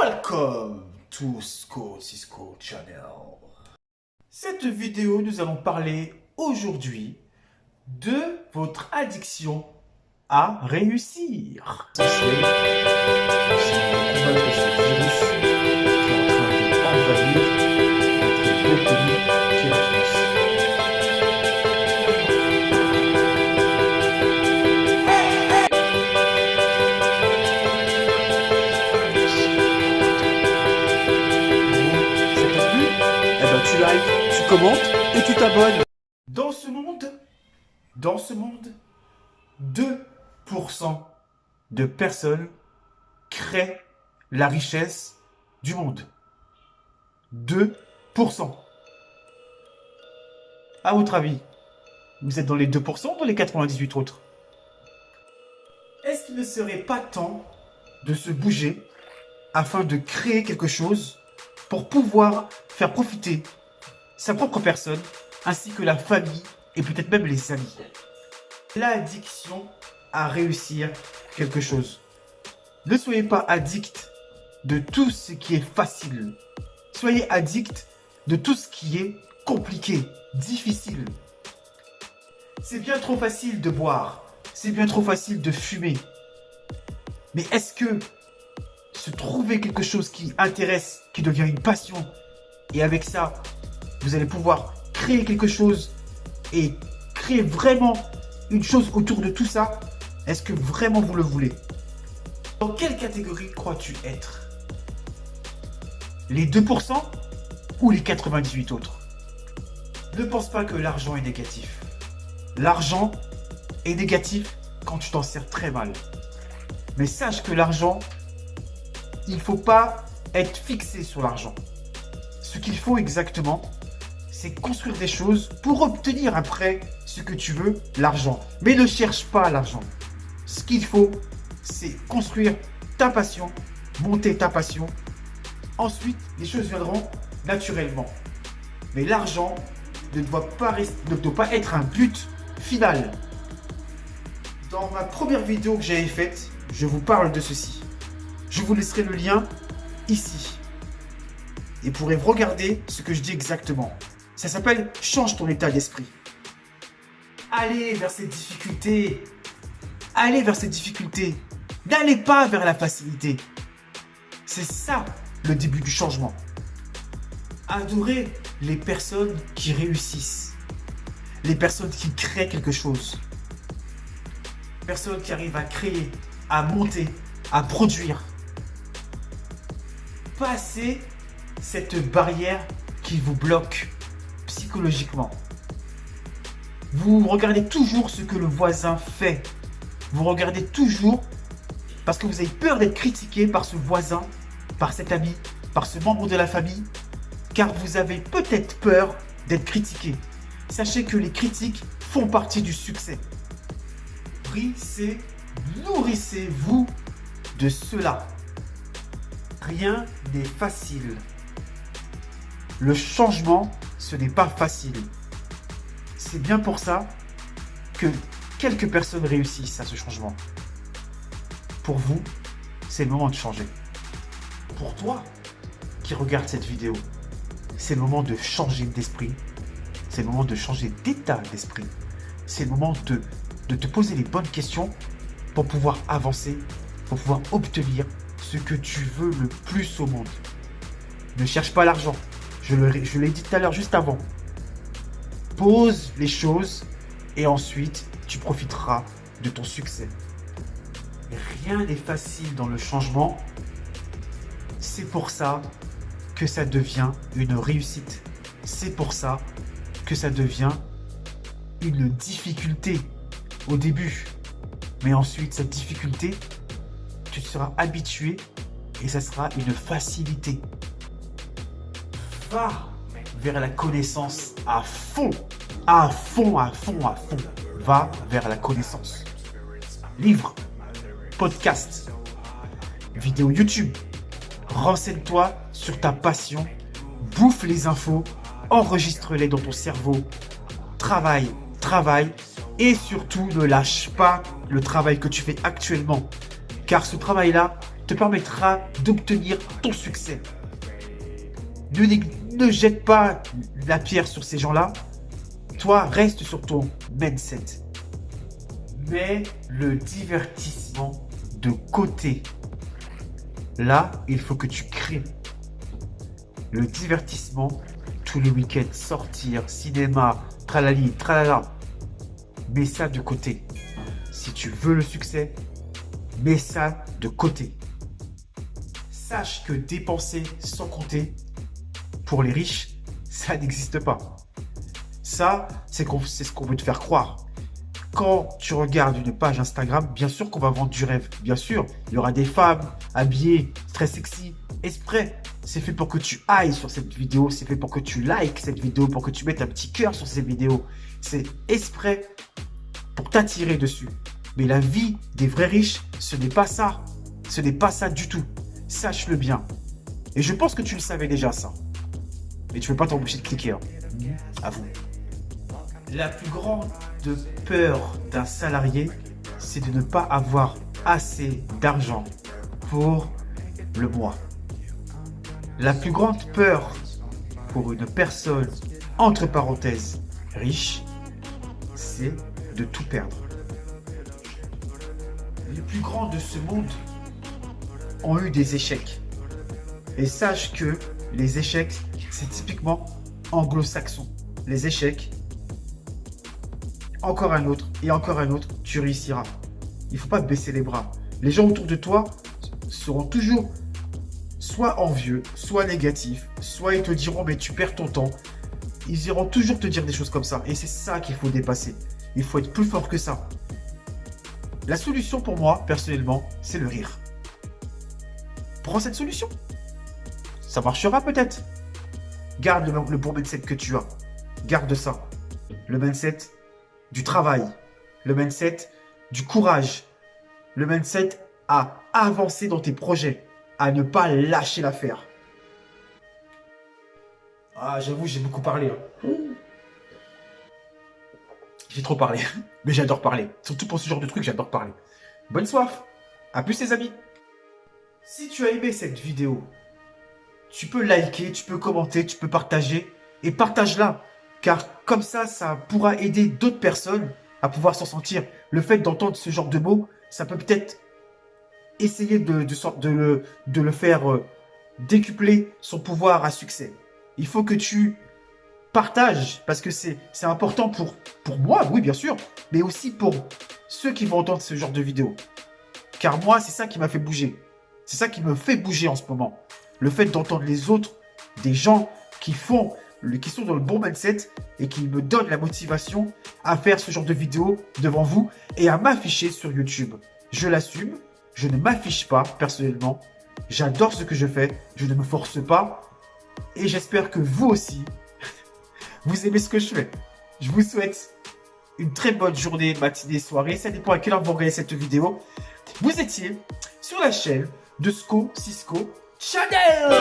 Welcome to Cisco Channel. Cette vidéo, nous allons parler aujourd'hui de votre addiction à réussir. C'est combattre ce virus qui est en train d'envahir notre beau pays qui est la France. Tu likes, tu commentes et tu t'abonnes. Dans ce monde, 2% de personnes créent la richesse du monde. 2%. À votre avis, vous êtes dans les 2% ou dans les 98 autres? Est-ce qu'il ne serait pas temps de se bouger afin de créer quelque chose pour pouvoir faire profiter sa propre personne, ainsi que la famille et peut-être même les amis? L'addiction à réussir quelque chose. Ne soyez pas addict de tout ce qui est facile. Soyez addict de tout ce qui est compliqué, difficile. C'est bien trop facile de boire. C'est bien trop facile de fumer. Mais est-ce que se trouver quelque chose qui intéresse, qui devient une passion, et avec ça, vous allez pouvoir créer quelque chose et créer vraiment une chose autour de tout ça? Est-ce que vraiment vous le voulez? Dans quelle catégorie crois-tu être? Les 2% ou les 98 autres? Ne pense pas que l'argent est négatif. L'argent est négatif quand tu t'en sers très mal. Mais sache que l'argent, il ne faut pas être fixé sur l'argent. Ce qu'il faut exactement, c'est construire des choses pour obtenir après ce que tu veux, l'argent. Mais ne cherche pas l'argent. Ce qu'il faut, c'est construire ta passion, monter ta passion. Ensuite, les choses viendront naturellement. Mais l'argent ne doit pas être un but final. Dans ma première vidéo que j'avais faite, je vous parle de ceci. Je vous laisserai le lien ici. Et pourrez regarder ce que je dis exactement. Ça s'appelle « Change ton état d'esprit ». Allez vers ces difficultés. Allez vers ces difficultés. N'allez pas vers la facilité. C'est ça le début du changement. Adorez les personnes qui réussissent. Les personnes qui créent quelque chose. Les personnes qui arrivent à créer, à monter, à produire. Passez cette barrière qui vous bloque psychologiquement. Vous regardez toujours ce que le voisin fait. Vous regardez toujours parce que vous avez peur d'être critiqué par ce voisin, par cet ami, par ce membre de la famille, car vous avez peut-être peur d'être critiqué. Sachez que les critiques font partie du succès. Nourrissez-vous de cela. Rien n'est facile. Le changement, ce n'est pas facile. C'est bien pour ça que quelques personnes réussissent à ce changement. Pour vous, c'est le moment de changer. Pour toi qui regarde cette vidéo, c'est le moment de changer d'esprit. C'est le moment de changer d'état d'esprit. C'est le moment de te poser les bonnes questions pour pouvoir avancer, pour pouvoir obtenir ce que tu veux le plus au monde. Ne cherche pas l'argent. Je l'ai dit tout à l'heure juste avant. Pose les choses et ensuite tu profiteras de ton succès. Rien n'est facile dans le changement. C'est pour ça que ça devient une réussite. C'est pour ça que ça devient une difficulté au début. Mais ensuite, cette difficulté, tu seras habitué et ça sera une facilité. Va vers la connaissance à fond. À fond. Va vers la connaissance. Livres, podcasts, vidéos YouTube. Renseigne-toi sur ta passion. Bouffe les infos. Enregistre-les dans ton cerveau. Travaille. Et surtout, ne lâche pas le travail que tu fais actuellement. Car ce travail-là, te permettra d'obtenir ton succès. Ne jette pas la pierre sur ces gens-là. Toi, reste sur ton mindset. Mets le divertissement de côté. Là, il faut que tu crées. Le divertissement, tous les week-ends, sortir, cinéma, tralali, tralala. Mets ça de côté. Si tu veux le succès, mets ça de côté. Sache que dépenser sans compter, pour les riches, ça n'existe pas. Ça, c'est ce qu'on veut te faire croire. Quand tu regardes une page Instagram, bien sûr qu'on va vendre du rêve. Bien sûr, il y aura des femmes habillées, très sexy, exprès. C'est fait pour que tu ailles sur cette vidéo. C'est fait pour que tu likes cette vidéo, pour que tu mettes un petit cœur sur cette vidéo. C'est exprès pour t'attirer dessus. Mais la vie des vrais riches, ce n'est pas ça. Ce n'est pas ça du tout. Sache-le bien. Et je pense que tu le savais déjà, ça. Mais tu ne peux pas t'empêcher de cliquer. Hein. Avoue. La plus grande peur d'un salarié, c'est de ne pas avoir assez d'argent pour le mois. La plus grande peur pour une personne, entre parenthèses, riche, c'est de tout perdre. Les plus grands de ce monde ont eu des échecs. Et sache que les échecs, c'est typiquement anglo-saxon. Les échecs, encore un autre, et encore un autre, tu réussiras. Il ne faut pas baisser les bras. Les gens autour de toi seront toujours soit envieux, soit négatifs, soit ils te diront mais tu perds ton temps. Ils iront toujours te dire des choses comme ça. Et c'est ça qu'il faut dépasser. Il faut être plus fort que ça. La solution pour moi, personnellement, c'est le rire. Prends cette solution. Ça marchera peut-être. Garde le bon mindset que tu as. Garde ça. Le mindset du travail. Le mindset du courage. Le mindset à avancer dans tes projets. À ne pas lâcher l'affaire. Ah, j'avoue, j'ai beaucoup parlé. Hein. J'ai trop parlé. Mais j'adore parler. Surtout pour ce genre de truc, j'adore parler. Bonne soif. À plus les amis. Si tu as aimé cette vidéo, tu peux liker, tu peux commenter, tu peux partager. Et partage-la. Car comme ça pourra aider d'autres personnes à pouvoir s'en sentir. Le fait d'entendre ce genre de mots, ça peut peut-être essayer de le faire décupler son pouvoir à succès. Il faut que tu partages, parce que c'est important pour moi, oui bien sûr, mais aussi pour ceux qui vont entendre ce genre de vidéo. Car moi, c'est ça qui m'a fait bouger. C'est ça qui me fait bouger en ce moment. Le fait d'entendre les autres, des gens qui sont dans le bon mindset et qui me donnent la motivation à faire ce genre de vidéo devant vous et à m'afficher sur YouTube. Je l'assume, je ne m'affiche pas personnellement. J'adore ce que je fais, je ne me force pas et j'espère que vous aussi, vous aimez ce que je fais. Je vous souhaite une très bonne journée, matinée, soirée. Ça dépend à quelle heure vous regardez cette vidéo. Vous étiez sur la chaîne de Cisco Channel.